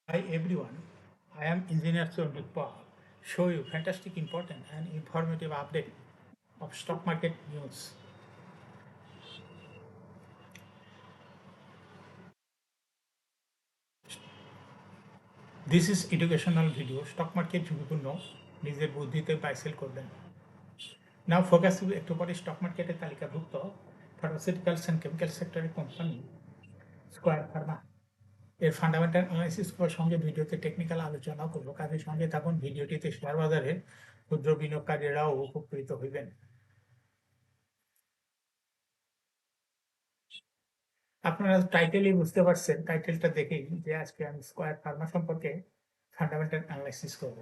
Hi everyone, I am Engineer Chandik Pal. Show you fantastic, important and informative update of stock market news. This is educational video. Stock market ঝুঁকিপূর্ণ নিজের বুদ্ধিতে buy sell করবেন। Now focus একটু পরে stock মার্কেটের তালিকাভুক্ত pharmaceuticals and chemical সেক্টরের company square Pharma এর ফান্ডামেন্টাল অ্যানালাইসিস করার সঙ্গে ভিডিওতে টেকনিক্যাল আলোচনা করবো। কাজের সঙ্গে থাকুন, ভিডিওটিতে শেয়ার বাজারের ক্ষুদ্র বিনিয়োগকারীরাও উপকৃত হইবেন। আপনারা টাইটেলই বুঝতে পারছেন, টাইটেলটা দেখেই যে আজকে আমি স্কয়ার ফার্মা সম্পর্কে ফান্ডামেন্টাল অ্যানালাইসিস করব।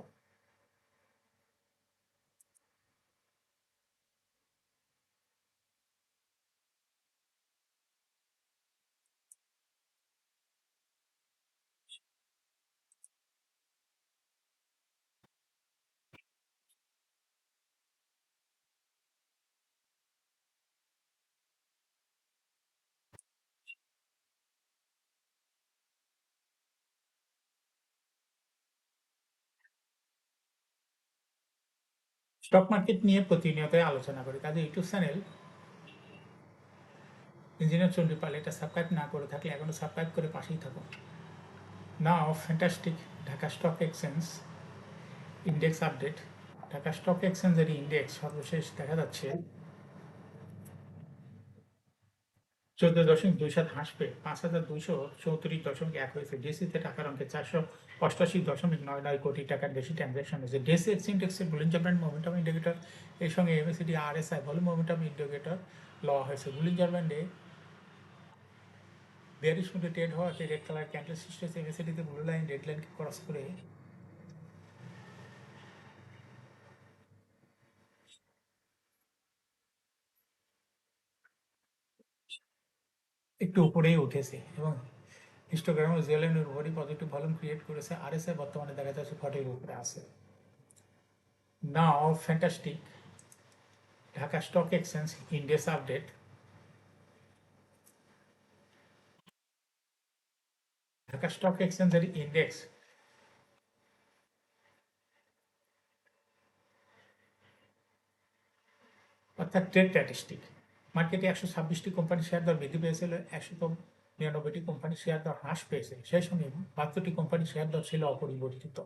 স্টক মার্কেট নিয়ে প্রতিনিয়ত আলোচনা করি, কাজে ইউটিউব চ্যানেল ইঞ্জিনিয়ার চন্ডীপাল এটা সাবস্ক্রাইব না করে থাকলে এখনো সাবস্ক্রাইব করে পাশেই থাকুন। Now fantastic Dhaka stock exchange index update. Dhaka stock এক্সচেঞ্জের ইন্ডেক্স সর্বশেষ দেখা যাচ্ছে 14.27 হ্রাস পেয়ে 5,234.1 হয়েছে। ডিসিতে টাকার অঙ্কে 488.99 কোটি টাকার বেশি ট্রানজ্যাকশন হয়েছে। ডিসি ইন্ডেক্সের বুলিঞ্জার ব্যান্ড মোমেন্টাম ইন্ডিকেটর এর সঙ্গে MACD RSI volume momentum indicator লওয়া হয়েছে। বুলিঞ্জার ব্যান্ডে বেয়ারিশ মুডে ট্রেড হওয়াতে রেড কালার ক্যান্ডেল সৃষ্টি হয়েছে। এমএসিডিতে ব্লু লাইন রেড লাইনকে ক্রস করে একটু উপরেই উঠেছে এবং হিস্টোগ্রাম ও জিএলএনের উপরই পজিটিভ ভলিউম ক্রিয়েট করেছে। আরএসআই বর্তমানে দেখা যাচ্ছে 40 উপরে আছে। Now fantastic Dhaka stock exchange index update. Dhaka stock এক্সচেঞ্জের ইন্ডেক্স অর্থাৎ ট্রেড স্ট্যাটিস্টিক, মার্কেটে 126টি কোম্পানি শেয়ার দর বৃদ্ধি পেয়েছিল, 199টি কোম্পানি শেয়ার দর হ্রাস পেয়েছে। সেই সঙ্গে 72টি কোম্পানি শেয়ার দর ছিল অপরিবর্তিত।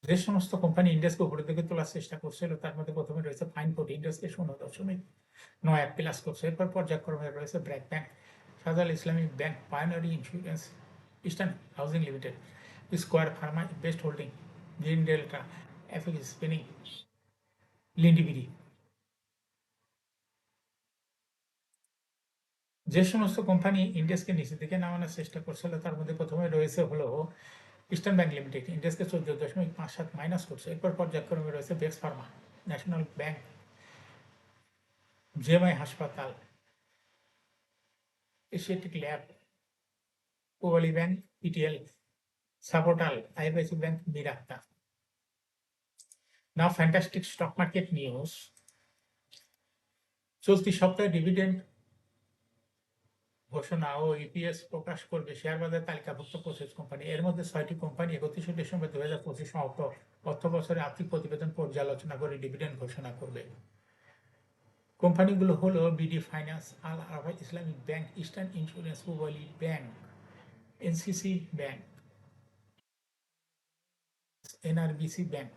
যে সমস্ত কোম্পানি ইন্ডেক্সকে উপরের দিকে তোলার চেষ্টা করছিল তার মধ্যে প্রথমে রয়েছে ফাইন ফুড ইন্ডাস্ট্রি 0.91 প্লাস করছে। এরপর পর্যায়ক্রমে রয়েছে BRAC Bank, Shahjalal Islamic Bank, Pioneer Insurance, Eastern Housing Limited, Square Pharma Best Holding, Green Delta, FX Spinning, Linde BD. যে সমস্ত কোম্পানি ইন্ডেক্সকে নিচের দিকে নামানোর চেষ্টা করছিল তার মধ্যে প্রথমে রয়েছে হলো ইস্টার্ন ব্যাংক লিমিটেড, ইন্ডেক্সকে 14.57 মাইনাস করছে। এরপর পর্যায়ক্রমে রয়েছে বেক্স ফার্মা, ন্যাশনাল ব্যাংক, জেএমআই হাসপাতাল, Asiatic Lab, Pubali Bank, PTL, সাপোর্টাল, আইএফআইসি ব্যাংক, মিরাক্তা। Now fantastic stock market news. চলতি সপ্তাহে ডিভিডেন্ড ঘোষণা ও ইপিএস প্রকাশ করবে শেয়ার বাজার তালিকাভুক্ত 25 কোম্পানি। এর মধ্যে 6টি কোম্পানি 31 ডিসেম্বর 2025 সমাপ্ত অর্থ বছরে আর্থিক প্রতিবেদন পর্যালোচনা করে ডিভিডেন্ড ঘোষণা করবে। কোম্পানিগুলো হলো BD finance, Al Arafah Islamic bank, Eastern insurance, Pubali bank, NCC bank, NRBC bank,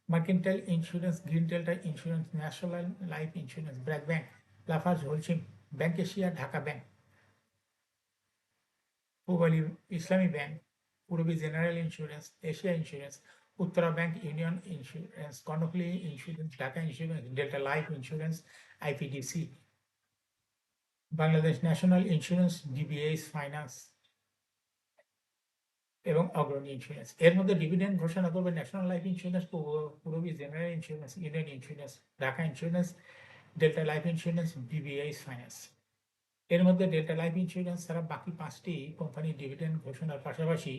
mercantile insurance, green delta insurance, national life insurance, BRAC bank, Lafarge Holcim, bank Asia, Dhaka bank, Pubali Islami bank, Purabi general insurance, Asia insurance, Uttara bank, union insurance, Karnaphuli insurance, Dhaka insurance, delta life insurance, IPDC, Bangladesh national insurance, DBH finance এবং Agrani insurance. এর মধ্যে dividend ঘোষণা করবে national life insurance, Purabi general insurance, union insurance, Dhaka insurance, delta life insurance, DBH finance. এর মধ্যে delta life insurance ছাড়া বাকি 5টি কোম্পানি ডিভিডেন্ড ঘোষণার পাশাপাশি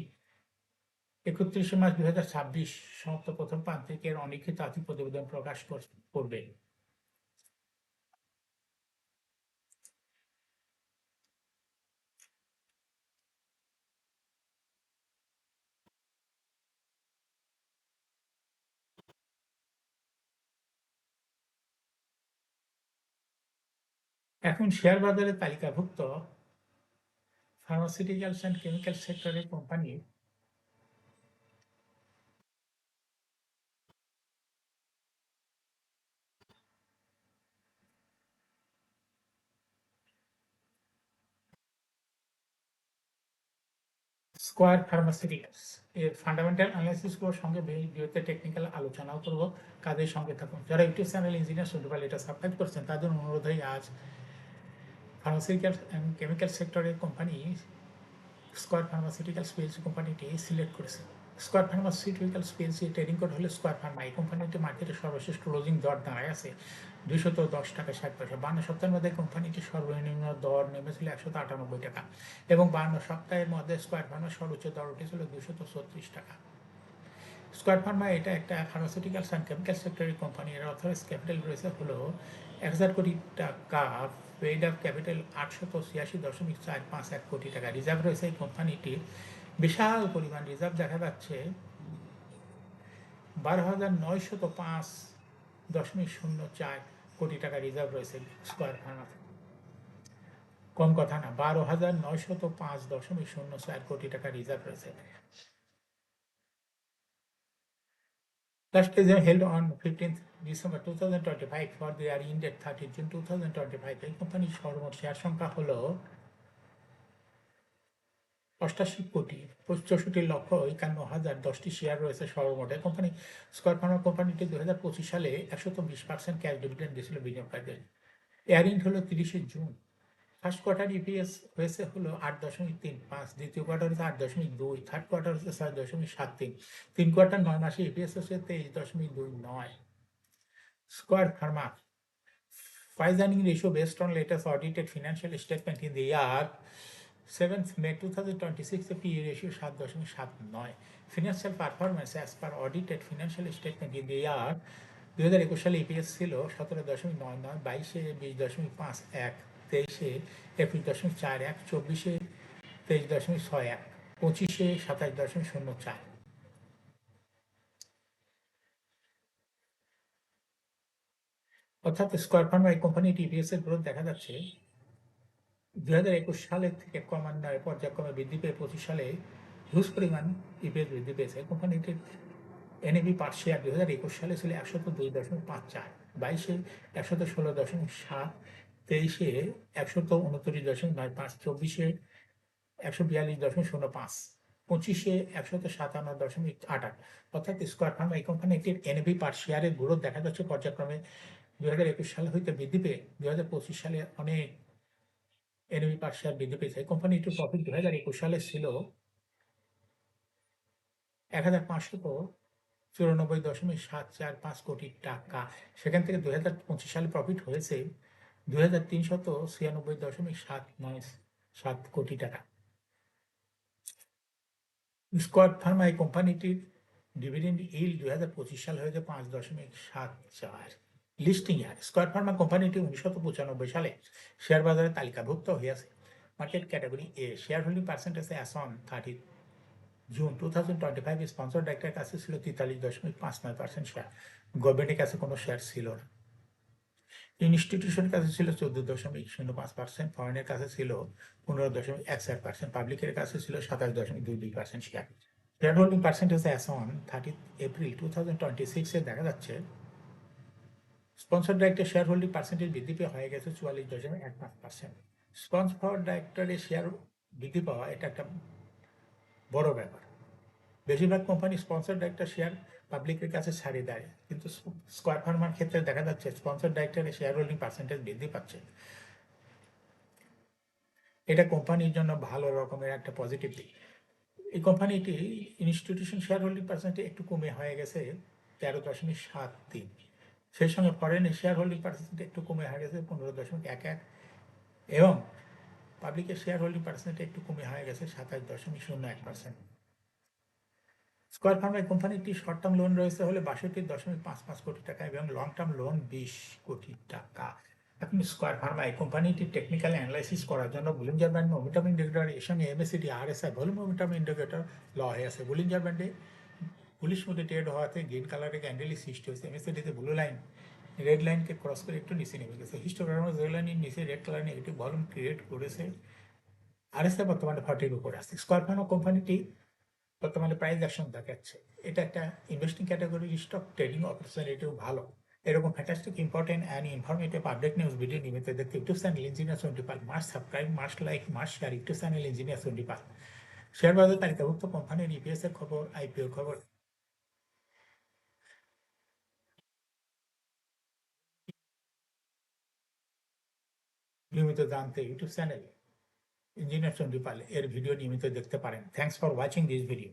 31 মার্চ 2026 সমাপ্ত প্রথম প্রান্তিকের অলিখিত আর্থিক প্রতিবেদন প্রকাশ করবে। এখন শেয়ার বাজারে তালিকাভুক্ত ফার্মাসিউটিক্যালস অ্যান্ড কেমিক্যাল সেক্টরের কোম্পানি স্কোয়ার ফার্মাসিউটিক্যালস এর ফান্ডামেন্টাল অ্যানালাইসিসগুলোর সঙ্গে ভিডিওতে টেকনিক্যাল আলোচনাও করব। কাজের সঙ্গে থাকুন। যারা ইউটিউব চ্যানেল ইঞ্জিনিয়ার শুনতে এটা সাবস্ক্রাইব করছেন তাদের অনুরোধেই আজ ফার্মাসিউটিক্যাল অ্যান্ড কেমিক্যাল সেক্টরের কোম্পানি স্কোয়ার ফার্মাসিউটিক্যালস পিএলসি কোম্পানিটি সিলেক্ট করেছে। Square pharmaceuticals PLC trading code হলো স্কোয়ার ফার্মা। এই কোম্পানিটি মার্কেটের সর্বশেষ ক্লোজিং দর দাঁড়ায় আছে 210 টাকা 60 পয়সা। 52 সপ্তাহের মধ্যে কোম্পানিটির সর্বনিম্ন দর নেমেছিল 198 টাকা এবং 52 সপ্তাহের মধ্যে স্কোয়ার ফার্মার সর্বোচ্চ দর উঠেছিল 236 টাকা। স্কোয়ার ফার্মা এটা একটা ফার্মাসিউটিক্যালস অ্যান্ড কেমিক্যাল সেক্টরের কোম্পানি। এর অথরাইজ ক্যাপিটাল রয়েছে হলো 1000 কোটি টাকা, পেইড আপ ক্যাপিটাল 886.451 কোটি টাকা। রিজার্ভ রয়েছে এই কোম্পানিটির বিশাল পরিমাণ রিজার্ভ দেখা যাচ্ছে 12,905.04 কোটি টাকা রিজার্ভ রয়েছে স্কোয়ার ফার্মা। কম কথা না, 12,905.04 কোটি টাকা রিজার্ভ রয়েছে। Last exam held on 15th December 2025 for the year ended 30th June 2025. এই কোম্পানির সর্বমোট শেয়ার সংখ্যা হলো 88,65,51,010টি শেয়ার রয়েছে সর্বমোট। এই কোম্পানি স্কোয়ার ফার্মা কোম্পানিটি 2025 সালে 120% ক্যাশ ডিভিডেন্ড দিয়েছিল বিনিয়োগকারীদের। এয়ারিং হলো 30 জুন। ফার্স্ট কোয়ার্টার ইপিএস হয়েছে হলো 8.35, দ্বিতীয় কোয়ার্টার হচ্ছে 8.2, থার্ড কোয়ার্টার হচ্ছে 6.73, 3 কোয়ার্টার 9 মাসে ইপিএস হচ্ছে 23.29। Square Pharma price earning ratio based on latest audited financial statement in the year 7th May 2026, the PE ratio 7.79. Financial performance as per audited financial statement in the year 2021 সালে EPS ছিল 17.99, 22-এ 20.51, 23-এ 21.41, 24-এ 23.61, 25-এ 27.04। অর্থাৎ square Pharma এই কোম্পানিটি EPS এর growth দেখা যাচ্ছে 2021 সালের থেকে ক্রমান্বয়ে পর্যায়ক্রমে বৃদ্ধি পেয়ে 25 সালে হিউজ পরিমাণ ইপিএস বৃদ্ধি পেয়েছে। কোম্পানিটির এনএভি পার শেয়ার 2021 সালে ছিল 102.54, 22-এ 116.7, 23-এ 129.95, 24-এ 142.05, 25-এ 157.88। অর্থাৎ স্কোয়ার ফার্মা এই কোম্পানিটির এনএভি পার শেয়ারের গ্রোথ দেখা যাচ্ছে পর্যায়ক্রমে 2021 সাল হইতে বৃদ্ধি পেয়ে 2025 সালে অনেক এনএভি পার শেয়ার বৃদ্ধি পেয়েছে। কোম্পানিটির প্রফিট 2021 সালে ছিল 1,594.745 কোটি টাকা। সেখান থেকে 2025 সালে প্রফিট হয়েছে 2,396.797 কোটি টাকা। স্কোয়ার ফার্মা এই কোম্পানিটির ডিভিডেন্ড ইল্ড 2025 সাল হয়েছে 5.74। লিস্টিং ইয়ার স্কোয়ার ফার্মা কোম্পানিটি 1995 সালে শেয়ার বাজারে তালিকাভুক্ত হয়েছে। Market category A. Share holding percentage as on 30 June 2025 sponsor ডাইরেক্টরের কাছে ছিল 43.59% শেয়ার। গভর্নমেন্টের কাছে কোনো শেয়ার ছিল না। ইনস্টিটিউশনের কাছে ছিল 14.05%, ফরেনের কাছে ছিল 15.14%, পাবলিকের কাছে ছিল 27.22% share. Share holding percentage as on 30 April 2026 দেখা যাচ্ছে sponsor director share holding percentage বৃদ্ধি পেয়ে হয়ে গেছে 44.15%। স্পন্সর ডাইরেক্টরের শেয়ার বৃদ্ধি পাওয়া এটা একটা বড় ব্যাপার। বেশিরভাগ কোম্পানি স্পন্সর ডাইরেক্টর শেয়ার পাবলিকের কাছে ছাড়িয়ে দেয়, কিন্তু স্কোয়ার ফার্মার ক্ষেত্রে দেখা যাচ্ছে স্পন্সর ডাইরেক্টরের শেয়ার হোল্ডিং পার্সেন্টেজ বৃদ্ধি পাচ্ছে। এটা কোম্পানির জন্য ভালো রকমের একটা পজিটিভ দিক। এই কোম্পানিটি ইনস্টিটিউশন শেয়ার হোল্ডিং পার্সেন্টেজ একটু কমে হয়ে গেছে 13.73, সেই সঙ্গে ফরেনের শেয়ার হোল্ডিং পার্সেন্টেজ একটু কমে হয়ে গেছে 15.11 এবং পাবলিকের শেয়ার হোল্ডিং পার্সেন্টেজ একটু কমে হয়ে গেছে 27.01%। স্কয়ার ফার্মা কোম্পানিটি শর্ট টার্ম লোন রয়েছে হলে 62.55 কোটি টাকা এবং লং টার্ম লোন 20 কোটি টাকা। এখন স্কয়ার ফার্মা কোম্পানিটি টেকনিক্যাল অ্যানালাইসিস করার জন্য বুলিঞ্জার ব্যান্ড মোমেন্টাম ইন্ডিকেটর এর সঙ্গে MACD RSI volume momentum indicator ল হয়ে আছে। বুলিঞ্জার ব্যান্ডে বুলিশ মধ্যে ট্রেড হওয়াতে গ্রিন কালারের ক্যান্ডেলই সৃষ্টি হয়েছে। এমএসিডিতে ব্লু লাইন রেড লাইনকে ক্রস করে একটু নিচে নেমে গেছে। হিস্টোগ্রামে রেড লাইনের নিচে red colour negative volume create করেছে। আরএসআই বর্তমানে 40 উপরে আছে। স্কয়ার ফার্মা কোম্পানিটি বর্তমানে প্রাইস অ্যাকশন দেখাচ্ছে। এটা একটা ইনভেস্টিং ক্যাটাগরি স্টক, ট্রেডিং অপরচুনিটিও ভালো। এরকম fantastic important and informative update news video নিয়মিত দেখতে YouTube channel engineer 25 must subscribe, must like, must share YouTube channel engineer 25। Share বাজার তালিকাভুক্ত কোম্পানির ইপিএস এর খবর, আইপিওর খবর নিয়মিত জানতে ইউটিউব চ্যানেল ইঞ্জিনিয়ার 25 এর ভিডিও নিয়মিত দেখতে পারেন। Thanks for watching this video.